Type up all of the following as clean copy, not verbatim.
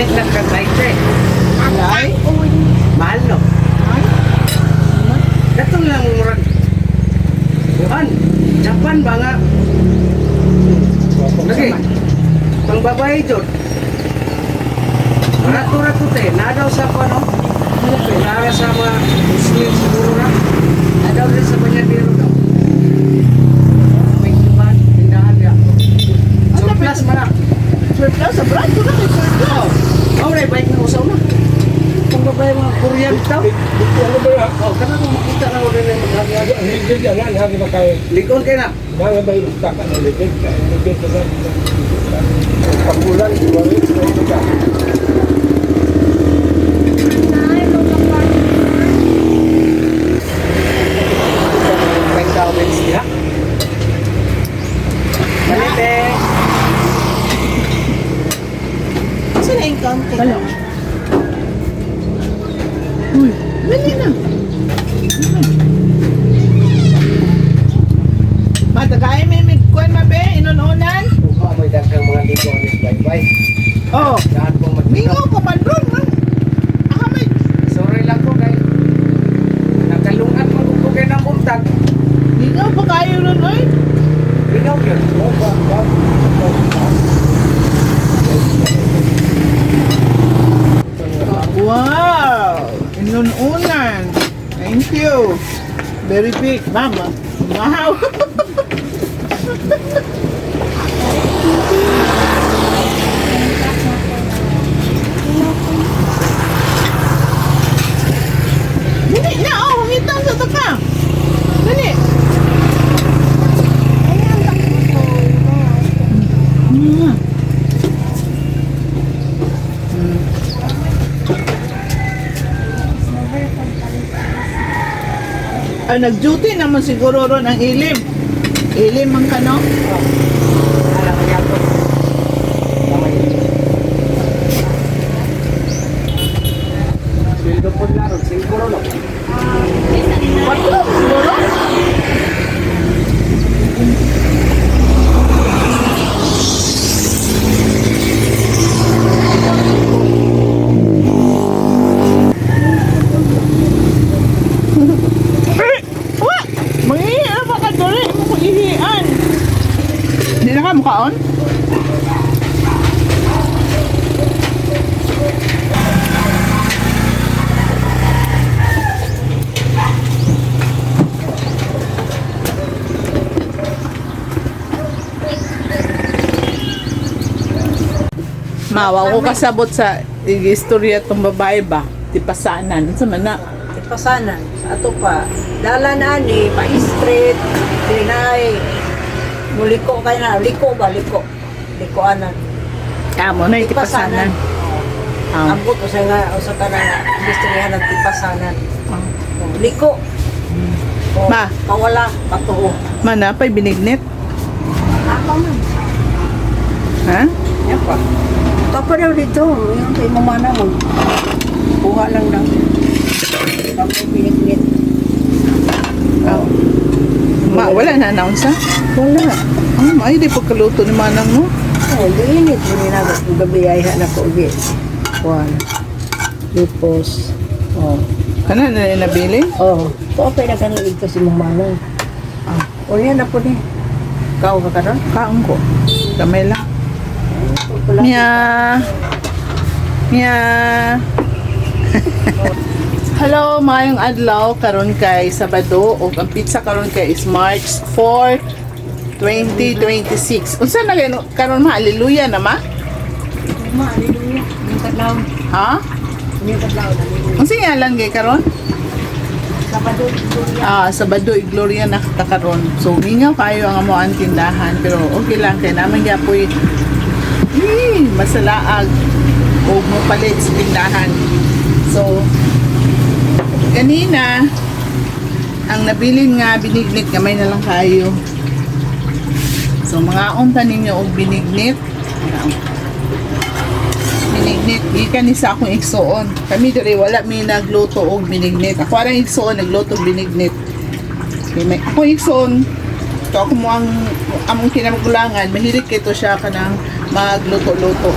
Balik lang ka tayo Alay? Mahal no? Ay? Katong lang murag. Juan, Japan ba nga? Lagi. Pang babae dyan. Rato-rato te. Nadaw sa ako no? Nara sa mga Muslim siguro na. Nadaw rin sa banyadero daw. May tuban, tindahan niya. Surplus manak. Surplus sa brand ko na may surplus. Oh, rin, baik na usaw na. Pang babae mga Korean tao. Ano ba yan? Oh, kana kung makita na ko rin yung maghagi-hagi. Ligid yan, hagi ba kayo? Likon kayo na. Mga ba yung taka ng ligid? Ligid na lang. Pagbulan, wala sila ito ka. May towels niya. Malite. Saan na yung counting? Wala. Uy, dali na. Matagay may kuwan mabe, inununan. Kung may dagang mga likon ni bye-bye. Oh, Lahat pong mingo magtingaw. pa man ron, man. Aha, may. Sorry lang ko kay nakalungan mo ko kay ng buntag. Mingo pa kayo ron, oy. Ikaw yun. Wow! Inununan. Thank you. Very big, mama. Wow! Dali na, oh. Hangitang sa taka. Dali. Mm. Ah, nag-duty naman siguro ron ang ilim. Ilim ang kano? Alam ko yan po. Sildo po laro. Siguro no. Patlo, siguro? Wa! Mangihi na ba ka dali? Mo ko ihian. Hindi na ka mukaon? Mawa ko kasabot sa istorya tong babae ba? Tipasanan. Sa mana? Pasanan ato pa dala na ni pa street dinay muliko kay na liko anan Amo na itipasanan. Ah. ambot o sa kana industriya ng tipasanan liko o Ma. pawala patuo Mana pa'y binignit? ako man Ha? yan pa papa daw dito yung kay mamana mo kuha lang daw tapos piniglit Oh. Ma, wala na announce ha? wala Ay, di pagkaluto ni Manang mo. oh diinit mo na kung gabi ay hanap ko ugi kuha lipos oh Kana na nabili? oh to pa na kanang ito si mamana Ah. o yan na po ni ikaw ka karon Kaon ko. Kamay lang. Mia. Mia. Hello, mayong adlaw karon kay Sabado ug ang pizza karon kay is March 4, 2026. Unsa na karon ma? Hallelujah na ma? ma hallelujah yung kadlaw Ha? yung kadlaw Unsa ngalan kay karon? Sabado Sabado Gloria na kita karon. So mingaw kayo ang amo ang tindahan pero okay lang kay naman gyapoy masalaag o mo palit sa tindahan. So kanina ang nabilin nga binignit gamay na lang kayo. So mga unta ninyo og binignit. Binignit gikan ni sa akong igsuon. Kami diri wala mi nagluto og binignit. Ako ra igsuon nagluto og binignit. Okay, may ako igsuon to ako mo ang among kinamagulangan mahilig kito siya kanang magluto-luto.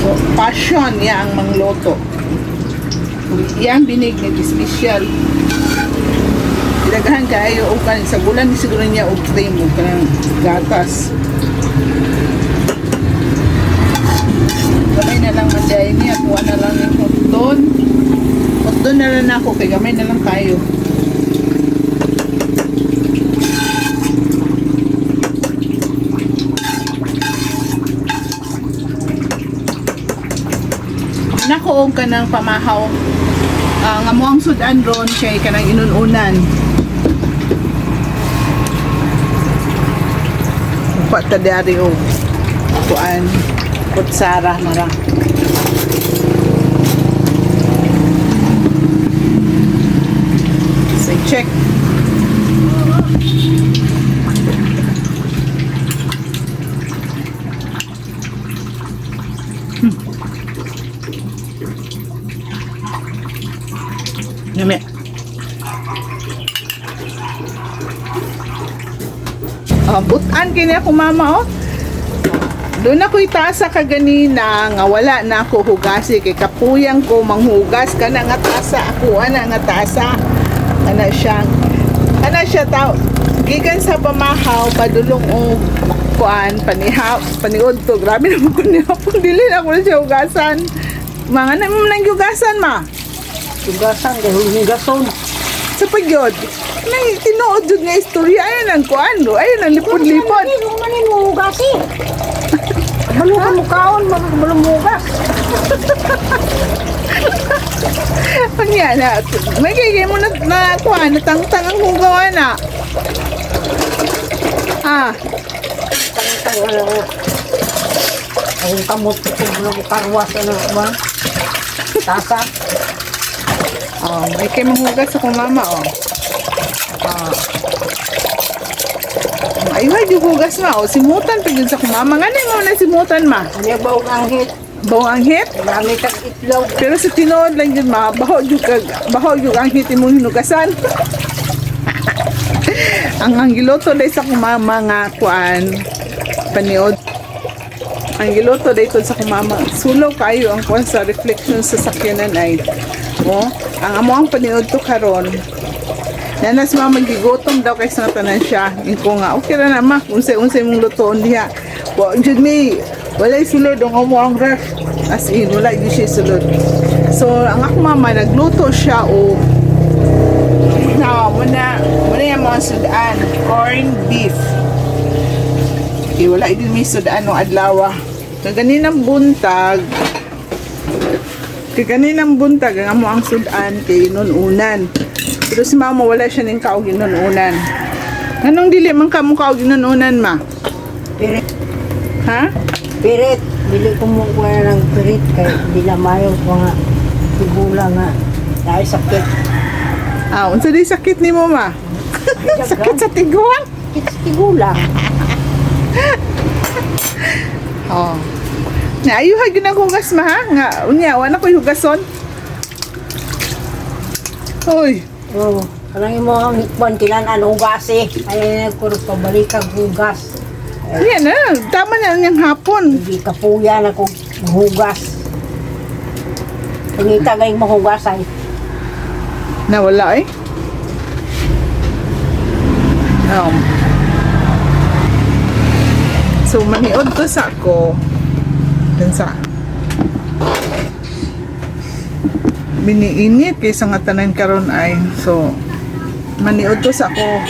So, passion niya ang mangloto. Iyang binignit, special. Ilagahan kayo o kanin sa bulan, siguro niya o cream o kanang gatas. Gamay na lang manday niya, kuha na lang yung hotdon. Hotdon na lang ako, kaya gamay na lang kayo. Nakuog ka ng pamahaw. Nga mo ang sudan ron kay ka ng inununan. Pata dari o kuan kutsara na lang. So check. Yummy. Butan kini ako mama oh. Doon ako itasa kaganina nga wala na ako hugasi kay kapuyang ko manghugas kana nga tasa ako ana nga tasa ana siya tao gikan sa pamahaw padulong og kuan paniod to grabe naman ko niya pag dili na ako na siya hugasan mga nang hugasan ma Tugasan, dahil hugason. sa pagyod nang tinuod jud nga istorya ayun ang kuan ayun ang lipod-lipod Hindi mo hugasi. Balong ka mukaon, balong hugas. pag yan na may kaya mo na kuan natangtang ang hugawan na Tang-tang, ano. Ang kamot ko, balong karwas, ano ba? Tasa. may kayo manghugas ako mama ayun yung hugas ma simutan pa yun sa kumama nga na mo na simutan ma Ano yung baong anghit? bawang anghit Marami kang itlog. pero sa tinood lang yun ma bahaw yung anghit imong hinugasan ang giloto dahil sa kumama nga kuan paniod ang giloto dahil sa kumama sulaw kayo ang kuan sa reflection sa sakyanan ay ang amo ang paniod to karon nanas mama gigotom daw kay sa tanan siya ko nga okay ra na ma unsay mong lutoon diha wa jud mi walay sulod ang amo ang ref as in wala gyud siya sulod so ang ako mama nagluto siya muna yung mga sudan corn beef wala din may sudan no adlaw kaninang buntag ang amo ang sudan kay nununan pero si mama wala siya ning kaog nununan anong dili man ka mo kaog nununan ma Pirit. ha Pirit. Dili ko mo kuha ng pirit kay di na mayo mga tigulang nga. Dahil sakit. unsa di sakit ni mo ma sakit sa tiguan Tigulang. na ayuha gyud ang hugas ma ha nga unya wala ko hugason oy Oo. Kanang mo ang hikban kilan hugasi. Ay nagkurot pabalik ang hugas. yan na tama na yung hapon Hindi kapuya na kung hugas. Pangita gayong mahugasan. nawala so maniod ko sa ako dun sa biniinit kaysa nga tanan karon ay so maniod to sa ako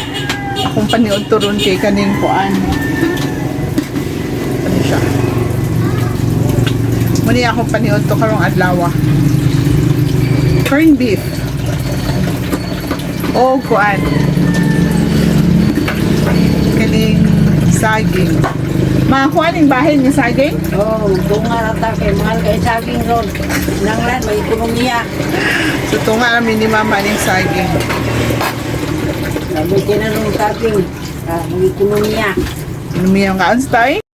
akong paniod to ron kay kanin kuan ano siya muni akong paniod to karong adlaw corn beef o kuan kaning saging makakuha ning bahay ng saging Oo. Dunga rata kay mahal kay saging ron. Nanglan may ekonomiya. so tunga namin ni mama ning saging Sabi ka na nung saging. May ekonomiya. lumiyang kaon sa tayo